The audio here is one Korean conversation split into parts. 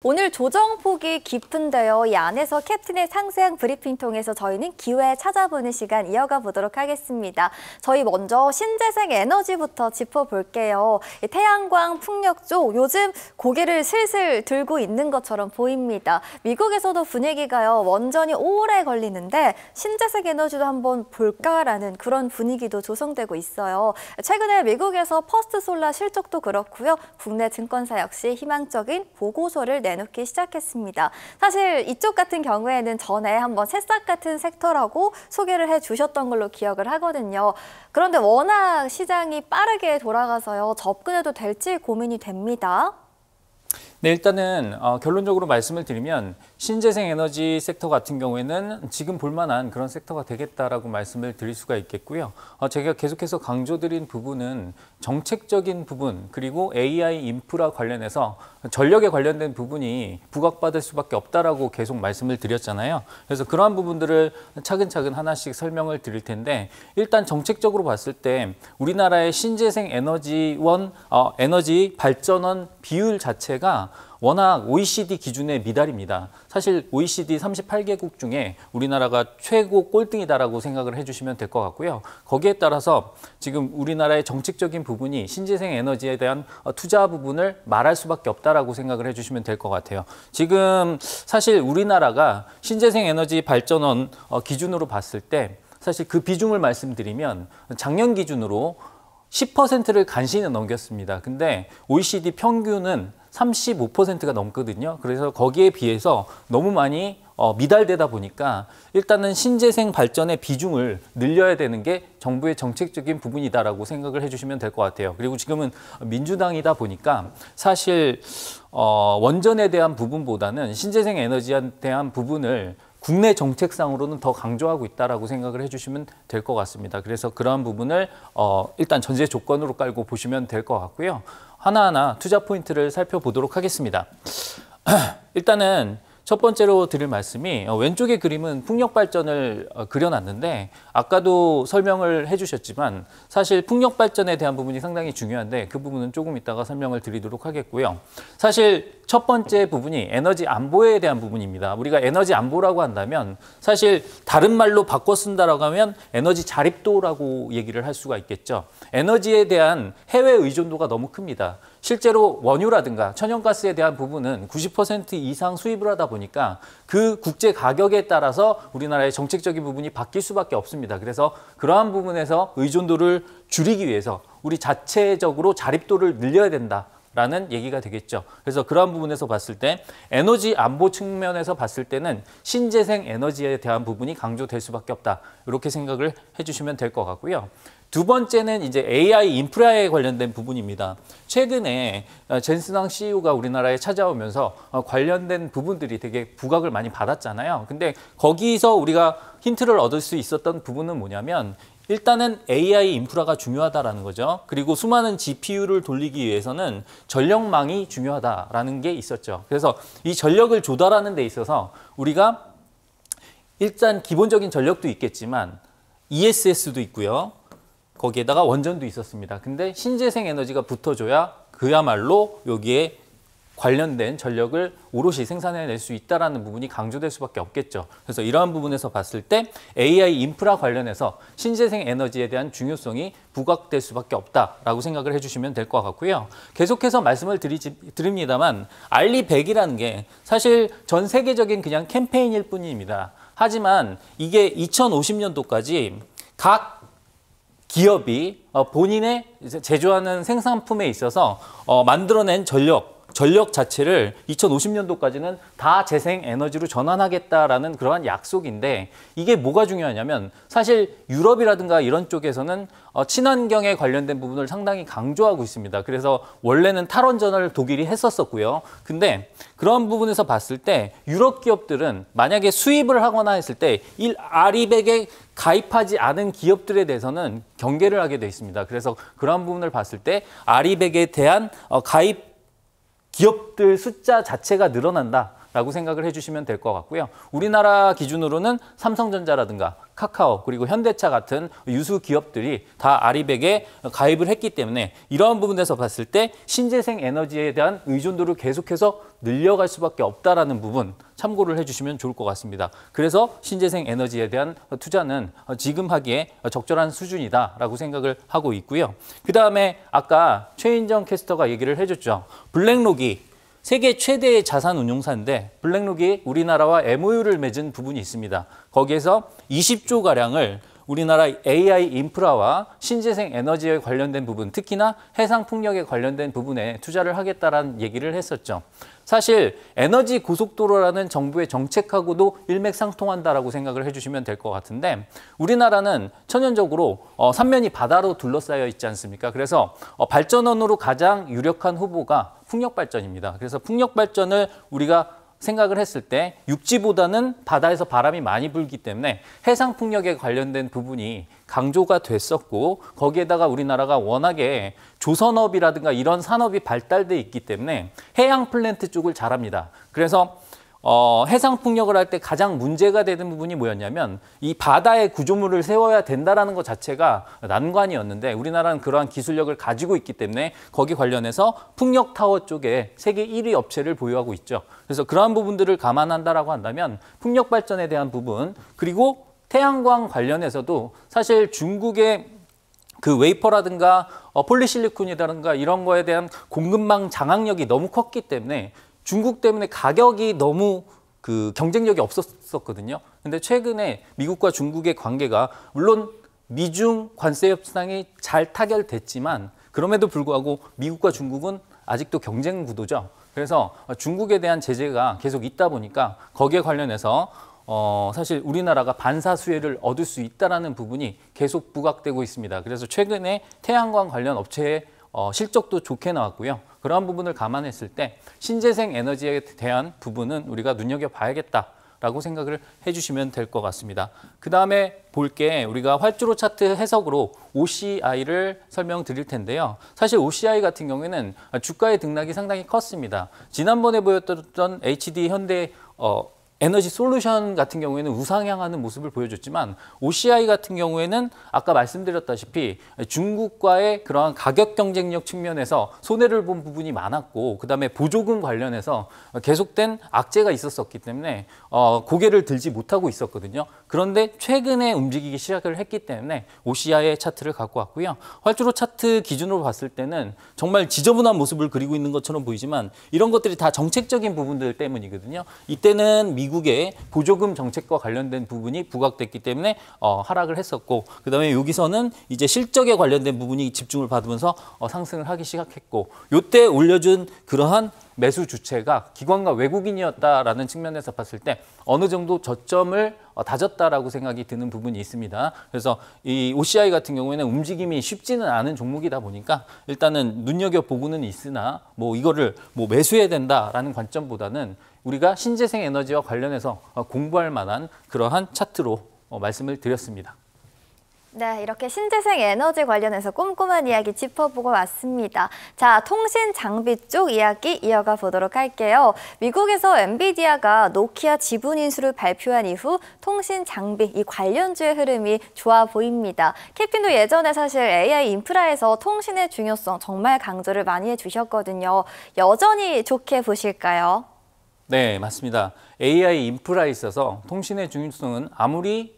오늘 조정폭이 깊은데요. 이 안에서 캡틴의 상세한 브리핑 통해서 저희는 기회 찾아보는 시간 이어가 보도록 하겠습니다. 저희 먼저 신재생 에너지부터 짚어볼게요. 태양광, 풍력 쪽 요즘 고개를 슬슬 들고 있는 것처럼 보입니다. 미국에서도 분위기가요. 원전이 오래 걸리는데 신재생 에너지도 한번 볼까라는 그런 분위기도 조성되고 있어요. 최근에 미국에서 퍼스트 솔라 실적도 그렇고요. 국내 증권사 역시 희망적인 보고서를 내놓기 시작했습니다. 사실 이쪽 같은 경우에는 전에 한번 새싹 같은 섹터라고 소개를 해주셨던 걸로 기억을 하거든요. 그런데 워낙 시장이 빠르게 돌아가서요. 접근해도 될지 고민이 됩니다. 네, 일단은 결론적으로 말씀을 드리면 신재생 에너지 섹터 같은 경우에는 지금 볼만한 그런 섹터가 되겠다라고 말씀을 드릴 수가 있겠고요. 제가 계속해서 강조드린 부분은 정책적인 부분 그리고 AI 인프라 관련해서 전력에 관련된 부분이 부각받을 수밖에 없다라고 계속 말씀을 드렸잖아요. 그래서 그러한 부분들을 차근차근 하나씩 설명을 드릴 텐데 일단 정책적으로 봤을 때 우리나라의 신재생 에너지 발전원 비율 자체가 워낙 OECD 기준에 미달입니다. 사실 OECD 38개국 중에 우리나라가 최고 꼴등이다라고 생각을 해주시면 될 것 같고요. 거기에 따라서 지금 우리나라의 정책적인 부분이 신재생 에너지에 대한 투자 부분을 말할 수밖에 없다라고 생각을 해주시면 될 것 같아요. 지금 사실 우리나라가 신재생 에너지 발전원 기준으로 봤을 때 사실 그 비중을 말씀드리면 작년 기준으로 10%를 간신히 넘겼습니다. 근데 OECD 평균은 35%가 넘거든요. 그래서 거기에 비해서 너무 많이 미달되다 보니까 일단은 신재생 발전의 비중을 늘려야 되는 게 정부의 정책적인 부분이다라고 생각을 해주시면 될 것 같아요. 그리고 지금은 민주당이다 보니까 사실 원전에 대한 부분보다는 신재생 에너지에 대한 부분을 국내 정책상으로는 더 강조하고 있다라고 생각을 해주시면 될 것 같습니다. 그래서 그러한 부분을 일단 전제 조건으로 깔고 보시면 될 것 같고요. 하나하나 투자 포인트를 살펴보도록 하겠습니다. 일단은 첫 번째로 드릴 말씀이 왼쪽의 그림은 풍력 발전을 그려놨는데 아까도 설명을 해주셨지만 사실 풍력 발전에 대한 부분이 상당히 중요한데 그 부분은 조금 이따가 설명을 드리도록 하겠고요. 사실 첫 번째 부분이 에너지 안보에 대한 부분입니다. 우리가 에너지 안보라고 한다면 사실 다른 말로 바꿔 쓴다라고 하면 에너지 자립도라고 얘기를 할 수가 있겠죠. 에너지에 대한 해외 의존도가 너무 큽니다. 실제로 원유라든가 천연가스에 대한 부분은 90% 이상 수입을 하다 보니까 그 국제 가격에 따라서 우리나라의 정책적인 부분이 바뀔 수밖에 없습니다. 그래서 그러한 부분에서 의존도를 줄이기 위해서 우리 자체적으로 자립도를 늘려야 된다라는 얘기가 되겠죠. 그래서 그러한 부분에서 봤을 때 에너지 안보 측면에서 봤을 때는 신재생 에너지에 대한 부분이 강조될 수밖에 없다. 이렇게 생각을 해주시면 될 것 같고요. 두 번째는 이제 AI 인프라에 관련된 부분입니다. 최근에 젠슨왕 CEO가 우리나라에 찾아오면서 관련된 부분들이 되게 부각을 많이 받았잖아요. 근데 거기서 우리가 힌트를 얻을 수 있었던 부분은 뭐냐면 일단은 AI 인프라가 중요하다라는 거죠. 그리고 수많은 GPU를 돌리기 위해서는 전력망이 중요하다라는 게 있었죠. 그래서 이 전력을 조달하는 데 있어서 우리가 일단 기본적인 전력도 있겠지만 ESS도 있고요. 거기에다가 원전도 있었습니다. 근데 신재생 에너지가 붙어줘야 그야말로 여기에 관련된 전력을 오롯이 생산해낼 수 있다는 부분이 강조될 수밖에 없겠죠. 그래서 이러한 부분에서 봤을 때 AI 인프라 관련해서 신재생 에너지에 대한 중요성이 부각될 수밖에 없다라고 생각을 해주시면 될 것 같고요. 계속해서 말씀을 드립니다만 알리100이라는 게 사실 전 세계적인 그냥 캠페인일 뿐입니다. 하지만 이게 2050년도까지 각 기업이 본인의 제조하는 생산품에 있어서 만들어낸 전력 자체를 2050년도까지는 다 재생 에너지로 전환하겠다라는 그러한 약속인데 이게 뭐가 중요하냐면 사실 유럽이라든가 이런 쪽에서는 친환경에 관련된 부분을 상당히 강조하고 있습니다. 그래서 원래는 탈원전을 독일이 했었고요. 근데 그런 부분에서 봤을 때 유럽 기업들은 만약에 수입을 하거나 했을 때 이 알리100에 가입하지 않은 기업들에 대해서는 경계를 하게 돼 있습니다. 그래서 그런 부분을 봤을 때 알리100에 대한 가입 기업들 숫자 자체가 늘어난다. 라고 생각을 해주시면 될 것 같고요. 우리나라 기준으로는 삼성전자라든가 카카오 그리고 현대차 같은 유수 기업들이 다 아리백에 가입을 했기 때문에 이러한 부분에서 봤을 때 신재생 에너지에 대한 의존도를 계속해서 늘려갈 수밖에 없다라는 부분 참고를 해주시면 좋을 것 같습니다. 그래서 신재생 에너지에 대한 투자는 지금 하기에 적절한 수준이다라고 생각을 하고 있고요. 그다음에 아까 최인정 캐스터가 얘기를 해줬죠. 블랙록이 세계 최대의 자산 운용사인데 블랙록이 우리나라와 MOU를 맺은 부분이 있습니다. 거기에서 20조 가량을 우리나라 AI 인프라와 신재생 에너지에 관련된 부분, 특히나 해상 풍력에 관련된 부분에 투자를 하겠다라는 얘기를 했었죠. 사실 에너지 고속도로라는 정부의 정책하고도 일맥상통한다라고 생각을 해주시면 될 것 같은데 우리나라는 천연적으로 삼면이 바다로 둘러싸여 있지 않습니까? 그래서 발전원으로 가장 유력한 후보가 풍력 발전입니다. 그래서 풍력 발전을 우리가 생각을 했을 때 육지보다는 바다에서 바람이 많이 불기 때문에 해상 풍력에 관련된 부분이 강조가 됐었고 거기에다가 우리나라가 워낙에 조선업이라든가 이런 산업이 발달돼 있기 때문에 해양 플랜트 쪽을 잘합니다. 그래서 해상 풍력을 할 때 가장 문제가 되는 부분이 뭐였냐면 이 바다에 구조물을 세워야 된다라는 것 자체가 난관이었는데 우리나라는 그러한 기술력을 가지고 있기 때문에 거기 관련해서 풍력 타워 쪽에 세계 1위 업체를 보유하고 있죠. 그래서 그러한 부분들을 감안한다라고 한다면 풍력 발전에 대한 부분 그리고 태양광 관련해서도 사실 중국의 그 웨이퍼라든가 폴리실리콘이라든가 이런 거에 대한 공급망 장악력이 너무 컸기 때문에 중국 때문에 가격이 너무 그 경쟁력이 없었거든요. 근데 최근에 미국과 중국의 관계가 물론 미중 관세 협상이 잘 타결됐지만 그럼에도 불구하고 미국과 중국은 아직도 경쟁 구도죠. 그래서 중국에 대한 제재가 계속 있다 보니까 거기에 관련해서 사실 우리나라가 반사 수혜를 얻을 수 있다는 부분이 계속 부각되고 있습니다. 그래서 최근에 태양광 관련 업체의 실적도 좋게 나왔고요. 그러한 부분을 감안했을 때 신재생 에너지에 대한 부분은 우리가 눈여겨봐야겠다라고 생각을 해주시면 될 것 같습니다. 그 다음에 볼 게 우리가 활주로 차트 해석으로 OCI를 설명드릴 텐데요. 사실 OCI 같은 경우에는 주가의 등락이 상당히 컸습니다. 지난번에 보였던 HD 현대 에너지 솔루션 같은 경우에는 우상향하는 모습을 보여줬지만 OCI 같은 경우에는 아까 말씀드렸다시피 중국과의 그러한 가격 경쟁력 측면에서 손해를 본 부분이 많았고 그다음에 보조금 관련해서 계속된 악재가 있었기 때문에 고개를 들지 못하고 있었거든요. 그런데 최근에 움직이기 시작을 했기 때문에 OCI의 차트를 갖고 왔고요. 활주로 차트 기준으로 봤을 때는 정말 지저분한 모습을 그리고 있는 것처럼 보이지만 이런 것들이 다 정책적인 부분들 때문이거든요. 이때는 미국의 보조금 정책과 관련된 부분이 부각됐기 때문에 하락을 했었고 그다음에 여기서는 이제 실적에 관련된 부분이 집중을 받으면서 상승을 하기 시작했고 이때 올려준 그러한 매수 주체가 기관과 외국인이었다라는 측면에서 봤을 때 어느 정도 저점을 다졌다라고 생각이 드는 부분이 있습니다. 그래서 이 OCI 같은 경우에는 움직임이 쉽지는 않은 종목이다 보니까 일단은 눈여겨보고는 있으나 뭐 이거를 뭐 매수해야 된다라는 관점보다는 우리가 신재생 에너지와 관련해서 공부할 만한 그러한 차트로 말씀을 드렸습니다. 네, 이렇게 신재생 에너지 관련해서 꼼꼼한 이야기 짚어보고 왔습니다. 자, 통신 장비 쪽 이야기 이어가 보도록 할게요. 미국에서 엔비디아가 노키아 지분 인수를 발표한 이후 통신 장비 이 관련주의 흐름이 좋아 보입니다. 캡틴도 예전에 사실 AI 인프라에서 통신의 중요성 정말 강조를 많이 해주셨거든요. 여전히 좋게 보실까요? 네, 맞습니다. AI 인프라에 있어서 통신의 중요성은 아무리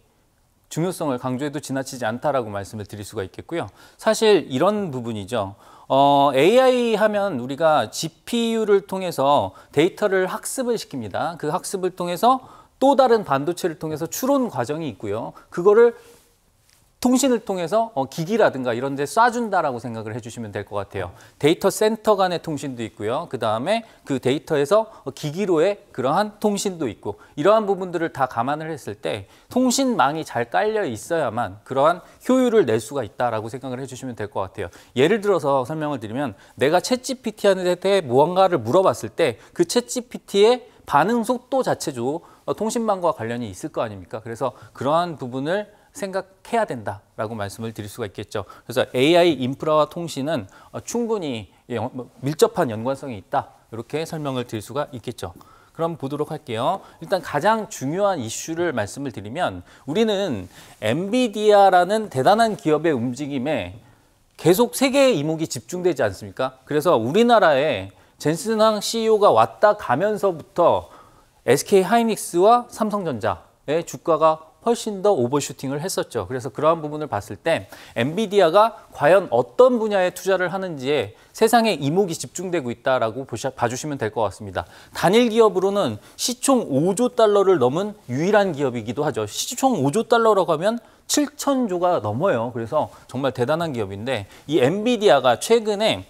중요성을 강조해도 지나치지 않다라고 말씀을 드릴 수가 있겠고요. 사실 이런 부분이죠. AI 하면 우리가 GPU를 통해서 데이터를 학습을 시킵니다. 그 학습을 통해서 또 다른 반도체를 통해서 추론 과정이 있고요. 그거를 통신을 통해서 기기라든가 이런 데 쏴준다라고 생각을 해주시면 될 것 같아요. 데이터 센터 간의 통신도 있고요. 그 다음에 그 데이터에서 기기로의 그러한 통신도 있고 이러한 부분들을 다 감안을 했을 때 통신망이 잘 깔려 있어야만 그러한 효율을 낼 수가 있다라고 생각을 해주시면 될 것 같아요. 예를 들어서 설명을 드리면 내가 챗GPT한테 무언가를 물어봤을 때 그 챗GPT의 반응 속도 자체도 통신망과 관련이 있을 거 아닙니까? 그래서 그러한 부분을 생각해야 된다라고 말씀을 드릴 수가 있겠죠. 그래서 AI 인프라와 통신은 충분히 밀접한 연관성이 있다. 이렇게 설명을 드릴 수가 있겠죠. 그럼 보도록 할게요. 일단 가장 중요한 이슈를 말씀을 드리면 우리는 엔비디아라는 대단한 기업의 움직임에 계속 세계의 이목이 집중되지 않습니까? 그래서 우리나라에 젠슨 황 CEO가 왔다 가면서부터 SK 하이닉스와 삼성전자의 주가가 훨씬 더 오버슈팅을 했었죠. 그래서 그러한 부분을 봤을 때 엔비디아가 과연 어떤 분야에 투자를 하는지에 세상의 이목이 집중되고 있다라고 봐주시면 될 것 같습니다. 단일 기업으로는 시총 5조 달러를 넘은 유일한 기업이기도 하죠. 시총 5조 달러라고 하면 7천조가 넘어요. 그래서 정말 대단한 기업인데 이 엔비디아가 최근에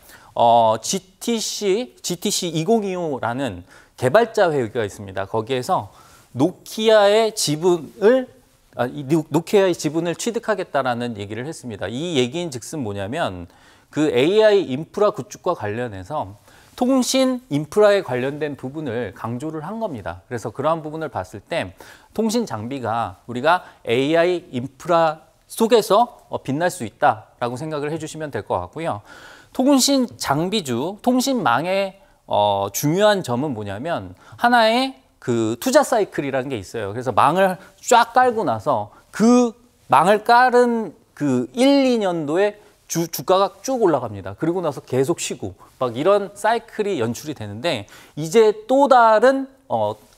GTC 2025라는 개발자 회의가 있습니다. 거기에서 노키아의 지분을 취득하겠다라는 얘기를 했습니다. 이 얘기인즉슨 뭐냐면 그 AI 인프라 구축과 관련해서 통신 인프라에 관련된 부분을 강조를 한 겁니다. 그래서 그러한 부분을 봤을 때 통신 장비가 우리가 AI 인프라 속에서 빛날 수 있다라고 생각을 해주시면 될 것 같고요. 통신 장비주, 통신망의 중요한 점은 뭐냐면 하나의 그 투자 사이클이라는 게 있어요. 그래서 망을 쫙 깔고 나서 그 망을 깔은 그 1, 2년도에 주가가 쭉 올라갑니다. 그리고 나서 계속 쉬고 막 이런 사이클이 연출이 되는데 이제 또 다른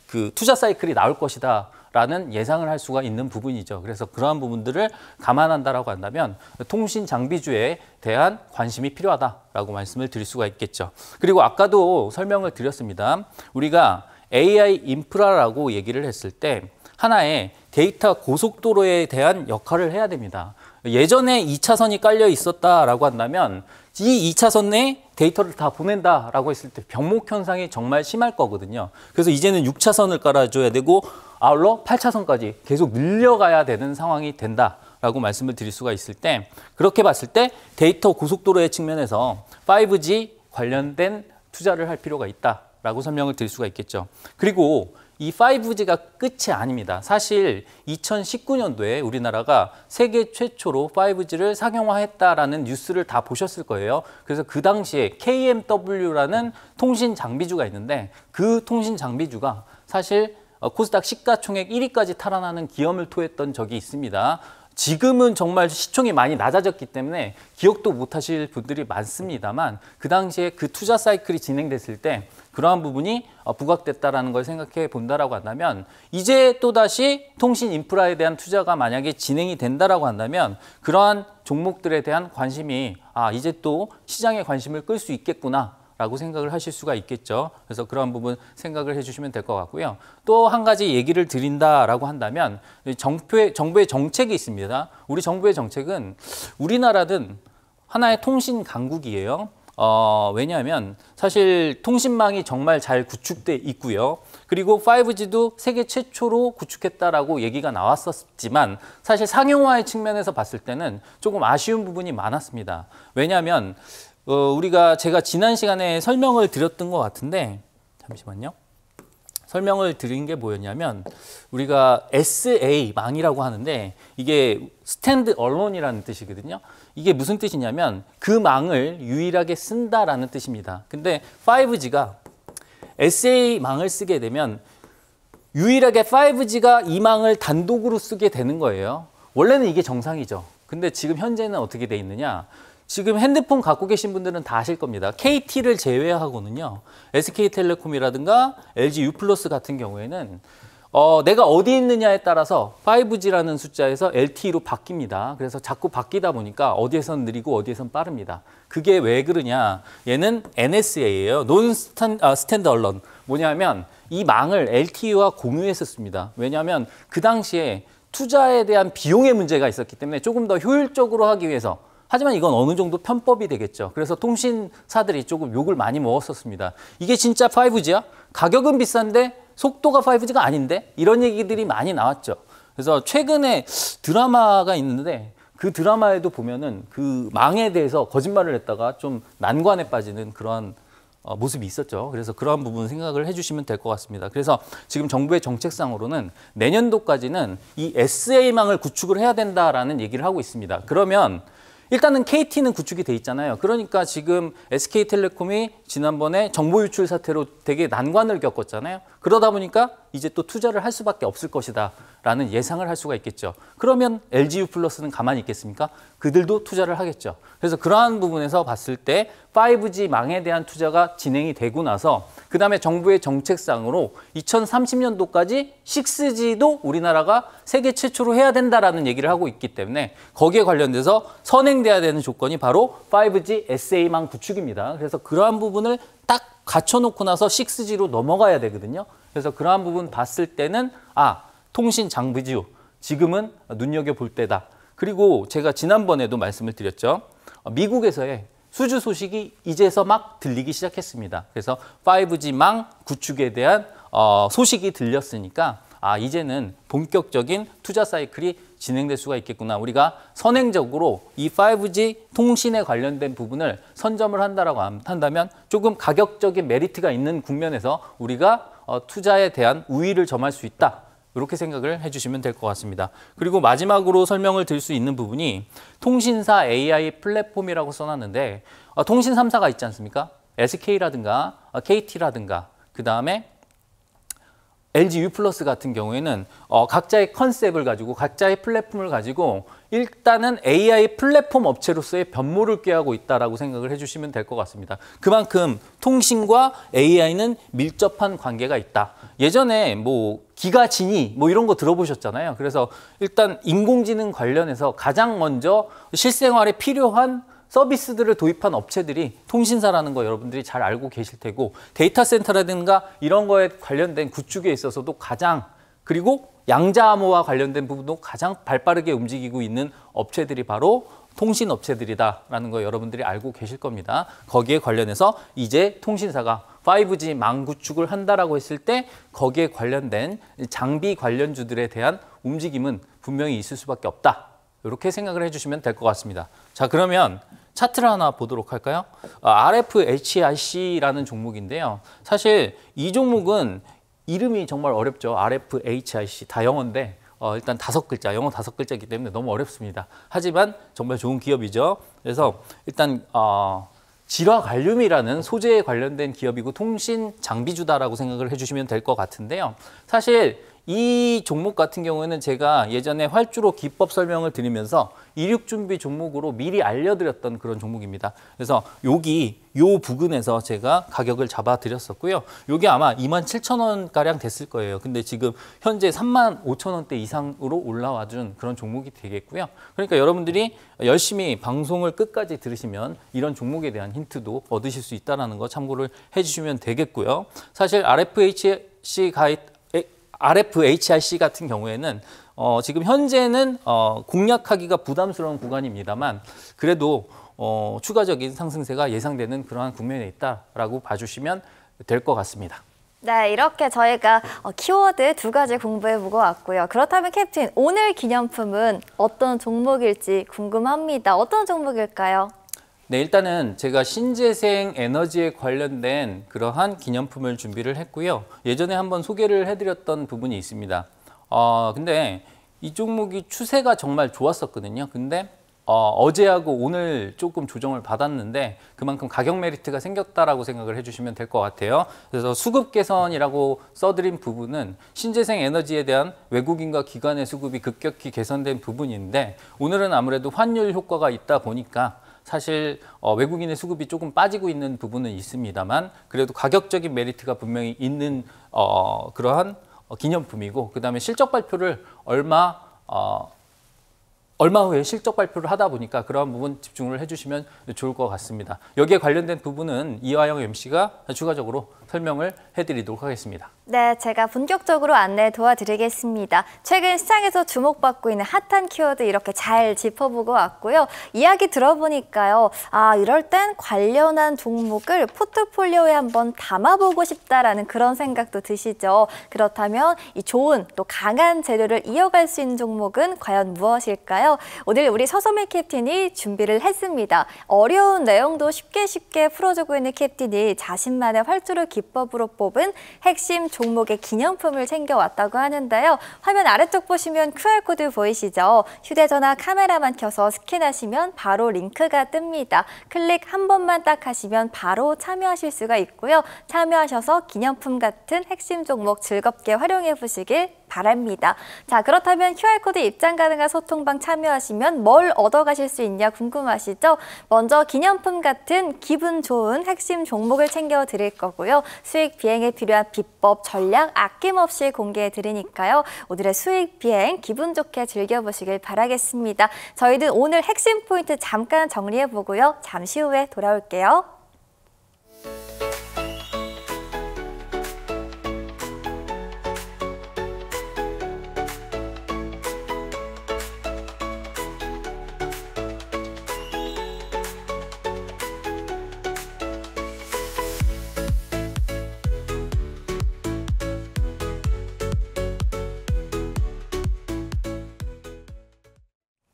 그 투자 사이클이 나올 것이다. 라는 예상을 할 수가 있는 부분이죠. 그래서 그러한 부분들을 감안한다라고 한다면 통신 장비주에 대한 관심이 필요하다라고 말씀을 드릴 수가 있겠죠. 그리고 아까도 설명을 드렸습니다. 우리가 AI 인프라라고 얘기를 했을 때 하나의 데이터 고속도로에 대한 역할을 해야 됩니다. 예전에 2차선이 깔려 있었다라고 한다면 이 2차선에 데이터를 다 보낸다라고 했을 때 병목 현상이 정말 심할 거거든요. 그래서 이제는 6차선을 깔아줘야 되고 아울러 8차선까지 계속 늘려가야 되는 상황이 된다라고 말씀을 드릴 수가 있을 때 그렇게 봤을 때 데이터 고속도로의 측면에서 5G 관련된 투자를 할 필요가 있다라고 설명을 드릴 수가 있겠죠. 그리고 이 5G가 끝이 아닙니다. 사실 2019년도에 우리나라가 세계 최초로 5G를 상용화했다라는 뉴스를 다 보셨을 거예요. 그래서 그 당시에 KMW라는 통신 장비주가 있는데 그 통신 장비주가 사실 코스닥 시가총액 1위까지 탈환하는 기염을 토했던 적이 있습니다. 지금은 정말 시총이 많이 낮아졌기 때문에 기억도 못하실 분들이 많습니다만 그 당시에 그 투자 사이클이 진행됐을 때 그러한 부분이 부각됐다라는 걸 생각해 본다라고 한다면 이제 또다시 통신 인프라에 대한 투자가 만약에 진행이 된다라고 한다면 그러한 종목들에 대한 관심이 이제 또 시장의 관심을 끌 수 있겠구나 라고 생각을 하실 수가 있겠죠. 그래서 그런 부분 생각을 해주시면 될 것 같고요. 또 한 가지 얘기를 드린다라고 한다면 정부의 정책이 있습니다. 우리 정부의 정책은 우리나라는 하나의 통신 강국이에요. 왜냐하면 사실 통신망이 정말 잘 구축돼 있고요. 그리고 5G도 세계 최초로 구축했다라고 얘기가 나왔었지만 사실 상용화의 측면에서 봤을 때는 조금 아쉬운 부분이 많았습니다. 왜냐하면 제가 지난 시간에 설명을 드렸던 것 같은데 잠시만요. 설명을 드린 게 뭐였냐면 우리가 SA망이라고 하는데 이게 스탠드 얼론이라는 뜻이거든요. 이게 무슨 뜻이냐면 그 망을 유일하게 쓴다라는 뜻입니다. 근데 5G가 SA망을 쓰게 되면 유일하게 5G가 이 망을 단독으로 쓰게 되는 거예요. 원래는 이게 정상이죠. 근데 지금 현재는 어떻게 돼 있느냐? 지금 핸드폰 갖고 계신 분들은 다 아실 겁니다. KT를 제외하고는요. SK텔레콤이라든가 LG U+ 같은 경우에는 내가 어디 있느냐에 따라서 5G라는 숫자에서 LTE로 바뀝니다. 그래서 자꾸 바뀌다 보니까 어디에선 느리고 어디에선 빠릅니다. 그게 왜 그러냐? 얘는 NSA예요. 스탠드 얼론. 뭐냐면 이 망을 LTE와 공유했었습니다. 왜냐하면 그 당시에 투자에 대한 비용의 문제가 있었기 때문에 조금 더 효율적으로 하기 위해서 하지만 이건 어느 정도 편법이 되겠죠. 그래서 통신사들이 조금 욕을 많이 먹었었습니다. 이게 진짜 5G야? 가격은 비싼데 속도가 5G가 아닌데? 이런 얘기들이 많이 나왔죠. 그래서 최근에 드라마가 있는데 그 드라마에도 보면은 그 망에 대해서 거짓말을 했다가 좀 난관에 빠지는 그런 모습이 있었죠. 그래서 그러한 부분 생각을 해주시면 될 것 같습니다. 그래서 지금 정부의 정책상으로는 내년도까지는 이 SA망을 구축을 해야 된다라는 얘기를 하고 있습니다. 그러면 일단은 KT는 구축이 돼 있잖아요. 그러니까 지금 SK텔레콤이 지난번에 정보 유출 사태로 되게 난관을 겪었잖아요. 그러다 보니까 이제 또 투자를 할 수밖에 없을 것이다 라는 예상을 할 수가 있겠죠. 그러면 LG유플러스는 가만히 있겠습니까? 그들도 투자를 하겠죠. 그래서 그러한 부분에서 봤을 때 5G망에 대한 투자가 진행이 되고 나서 그다음에 정부의 정책상으로 2030년도까지 6G도 우리나라가 세계 최초로 해야 된다라는 얘기를 하고 있기 때문에 거기에 관련돼서 선행돼야 되는 조건이 바로 5G SA망 구축입니다. 그래서 그러한 부분을 딱 갖춰놓고 나서 6G로 넘어가야 되거든요. 그래서 그러한 부분 봤을 때는 통신 장비주 지금은 눈여겨볼 때다. 그리고 제가 지난번에도 말씀을 드렸죠. 미국에서의 수주 소식이 이제서 막 들리기 시작했습니다. 그래서 5G망 구축에 대한 소식이 들렸으니까 이제는 본격적인 투자 사이클이 진행될 수가 있겠구나. 우리가 선행적으로 이 5G 통신에 관련된 부분을 선점을 한다라고 한다면 조금 가격적인 메리트가 있는 국면에서 우리가 투자에 대한 우위를 점할 수 있다. 이렇게 생각을 해주시면 될 것 같습니다. 그리고 마지막으로 설명을 드릴 수 있는 부분이 통신사 AI 플랫폼이라고 써놨는데 통신 3사가 있지 않습니까? SK라든가 KT라든가 그 다음에 LG유플러스 같은 경우에는 각자의 컨셉을 가지고 각자의 플랫폼을 가지고 일단은 AI 플랫폼 업체로서의 변모를 꾀하고 있다라고 생각을 해주시면 될 것 같습니다. 그만큼 통신과 AI는 밀접한 관계가 있다. 예전에 기가진이 이런 거 들어보셨잖아요. 그래서 일단 인공지능 관련해서 가장 먼저 실생활에 필요한 서비스들을 도입한 업체들이 통신사라는 거 여러분들이 잘 알고 계실 테고 데이터 센터라든가 이런 거에 관련된 구축에 있어서도 가장 그리고 양자암호와 관련된 부분도 가장 발빠르게 움직이고 있는 업체들이 바로 통신 업체들이다라는 거 여러분들이 알고 계실 겁니다. 거기에 관련해서 이제 통신사가 5G 망 구축을 한다라고 했을 때 거기에 관련된 장비 관련주들에 대한 움직임은 분명히 있을 수밖에 없다. 이렇게 생각을 해주시면 될 것 같습니다. 자, 그러면 차트를 하나 보도록 할까요? RFHIC라는 종목인데요. 사실 이 종목은 이름이 정말 어렵죠. RFHIC 다 영어인데 일단 5글자, 영어 5글자이기 때문에 너무 어렵습니다. 하지만 정말 좋은 기업이죠. 그래서 일단 질화관륨이라는 소재에 관련된 기업이고 통신 장비주다라고 생각을 해주시면 될 것 같은데요. 사실 이 종목 같은 경우에는 제가 예전에 활주로 기법 설명을 드리면서 이륙 준비 종목으로 미리 알려드렸던 그런 종목입니다. 그래서 요 부근에서 제가 가격을 잡아 드렸었고요. 요게 아마 27,000원 가량 됐을 거예요. 근데 지금 현재 35,000원대 이상으로 올라와 준 그런 종목이 되겠고요. 그러니까 여러분들이 열심히 방송을 끝까지 들으시면 이런 종목에 대한 힌트도 얻으실 수 있다는 거 참고를 해주시면 되겠고요. 사실 RFHIC 같은 경우에는 지금 현재는 공략하기가 부담스러운 구간입니다만 그래도 추가적인 상승세가 예상되는 그러한 국면에 있다라고 봐주시면 될 것 같습니다. 네, 이렇게 저희가 키워드 2가지 공부해보고 왔고요. 그렇다면 캡틴, 오늘 기념품은 어떤 종목일지 궁금합니다. 어떤 종목일까요? 네, 일단은 제가 신재생 에너지에 관련된 그러한 기념품을 준비를 했고요. 예전에 한번 소개를 해드렸던 부분이 있습니다. 근데 이 종목이 추세가 정말 좋았었거든요. 근데 어제하고 오늘 조금 조정을 받았는데 그만큼 가격 메리트가 생겼다라고 생각을 해주시면 될 것 같아요. 그래서 수급 개선이라고 써드린 부분은 신재생 에너지에 대한 외국인과 기관의 수급이 급격히 개선된 부분인데 오늘은 아무래도 환율 효과가 있다 보니까 사실 외국인의 수급이 조금 빠지고 있는 부분은 있습니다만 그래도 가격적인 메리트가 분명히 있는 그러한 기념품이고 그다음에 실적 발표를 얼마 후에 실적 발표를 하다 보니까 그러한 부분 집중을 해주시면 좋을 것 같습니다. 여기에 관련된 부분은 이화영 MC가 추가적으로 설명을 해드리도록 하겠습니다. 네, 제가 본격적으로 안내 도와드리겠습니다. 최근 시장에서 주목받고 있는 핫한 키워드 이렇게 잘 짚어보고 왔고요. 이야기 들어보니까요. 이럴 땐 관련한 종목을 포트폴리오에 한번 담아보고 싶다라는 그런 생각도 드시죠. 그렇다면 이 좋은 또 강한 재료를 이어갈 수 있는 종목은 과연 무엇일까요? 오늘 우리 서소미 캡틴이 준비를 했습니다. 어려운 내용도 쉽게 풀어주고 있는 캡틴이 자신만의 활주로 기법으로 뽑은 핵심 종목의 기념품을 챙겨왔다고 하는데요. 화면 아래쪽 보시면 QR코드 보이시죠? 휴대전화 카메라만 켜서 스캔하시면 바로 링크가 뜹니다. 클릭 한 번만 딱 하시면 바로 참여하실 수가 있고요. 참여하셔서 기념품 같은 핵심 종목 즐겁게 활용해 보시길 바랍니다. 자, 그렇다면 QR코드 입장 가능한 소통방 참여하시면 뭘 얻어가실 수 있냐 궁금하시죠? 먼저 기념품 같은 기분 좋은 핵심 종목을 챙겨 드릴 거고요. 수익 비행에 필요한 비법, 전략 아낌없이 공개해 드리니까요. 오늘의 수익 비행 기분 좋게 즐겨보시길 바라겠습니다. 저희는 오늘 핵심 포인트 잠깐 정리해 보고요. 잠시 후에 돌아올게요.